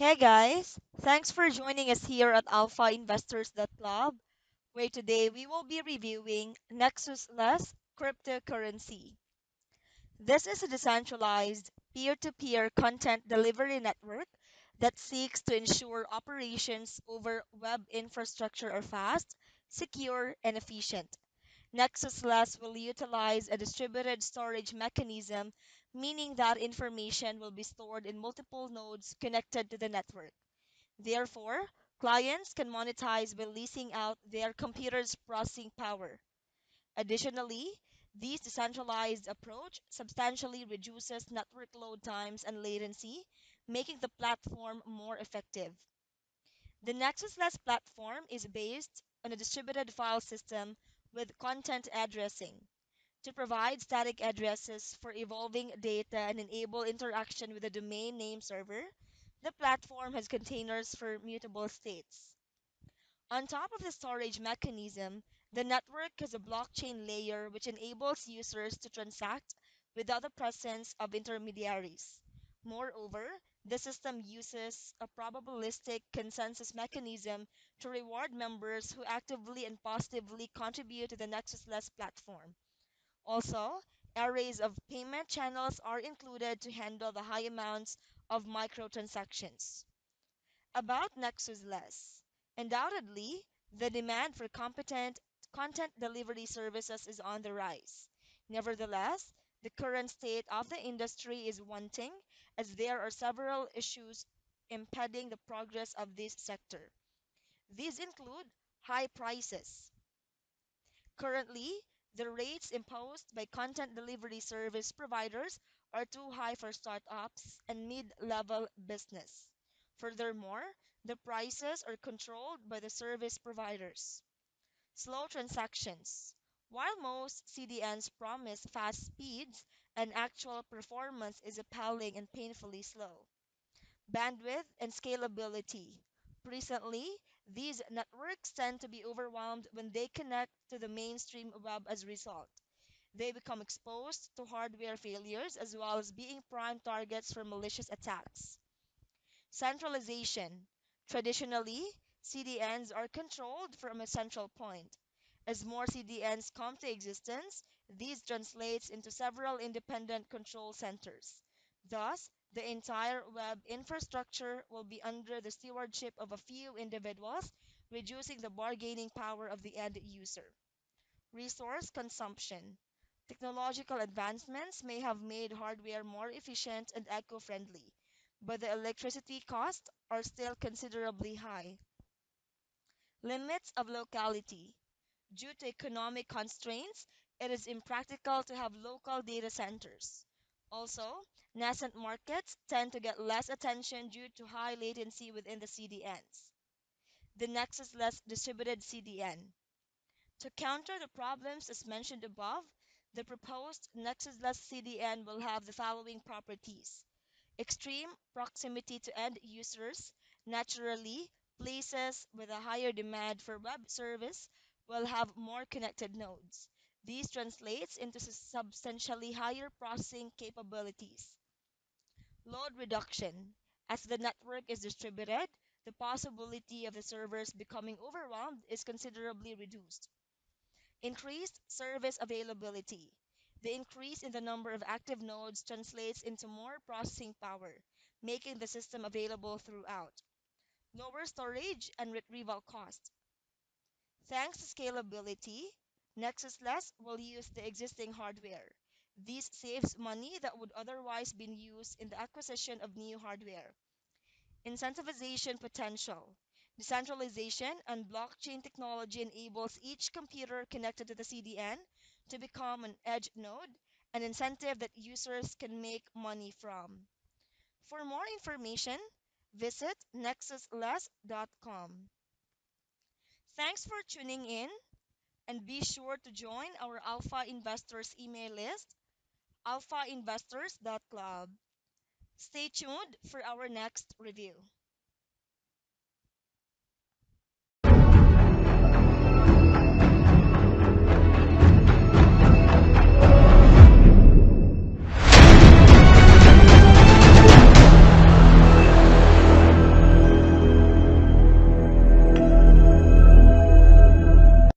Hey guys, thanks for joining us here at Alpha Investors Club, where today we will be reviewing Nexusless Cryptocurrency. This is a decentralized peer-to-peer content delivery network that seeks to ensure operations over web infrastructure are fast, secure, and efficient. Nexusless will utilize a distributed storage mechanism, meaning that information will be stored in multiple nodes connected to the network. Therefore, clients can monetize by leasing out their computer's processing power. Additionally, this decentralized approach substantially reduces network load times and latency, making the platform more effective. The Nexusless platform is based on a distributed file system with content addressing to provide static addresses for evolving data and enable interaction with the domain name server. The platform has containers for mutable states. On top of the storage mechanism, the network has a blockchain layer which enables users to transact without the presence of intermediaries. Moreover, the system uses a probabilistic consensus mechanism to reward members who actively and positively contribute to the Nexusless platform. Also, arrays of payment channels are included to handle the high amounts of microtransactions. About Nexusless, undoubtedly, the demand for competent content delivery services is on the rise. Nevertheless, the current state of the industry is wanting, as there are several issues impeding the progress of this sector. These include high prices. Currently, the rates imposed by content delivery service providers are too high for startups and mid-level business. Furthermore, the prices are controlled by the service providers. Slow transactions. While most CDNs promise fast speeds, an actual performance is appalling and painfully slow. Bandwidth and scalability. Recently, these networks tend to be overwhelmed when they connect to the mainstream web as a result. They become exposed to hardware failures as well as being prime targets for malicious attacks. Centralization. Traditionally, CDNs are controlled from a central point. As more CDNs come to existence, this translates into several independent control centers. Thus, the entire web infrastructure will be under the stewardship of a few individuals, reducing the bargaining power of the end user. Resource consumption. Technological advancements may have made hardware more efficient and eco-friendly, but the electricity costs are still considerably high. Limits of locality. Due to economic constraints, it is impractical to have local data centers. Also, nascent markets tend to get less attention due to high latency within the CDNs. The Nexusless distributed CDN. To counter the problems as mentioned above, the proposed Nexusless CDN will have the following properties. Extreme proximity to end users. Naturally, places with a higher demand for web service will have more connected nodes. This translates into substantially higher processing capabilities. Load reduction. As the network is distributed, the possibility of the servers becoming overwhelmed is considerably reduced. Increased service availability. The increase in the number of active nodes translates into more processing power, making the system available throughout. Lower storage and retrieval cost. Thanks to scalability, Nexusless will use the existing hardware. This saves money that would otherwise be used in the acquisition of new hardware. Incentivization potential. Decentralization and blockchain technology enables each computer connected to the CDN to become an edge node, an incentive that users can make money from. For more information, visit nexusless.com. Thanks for tuning in and be sure to join our Alpha Investors email list, alphainvestors.club. Stay tuned for our next review.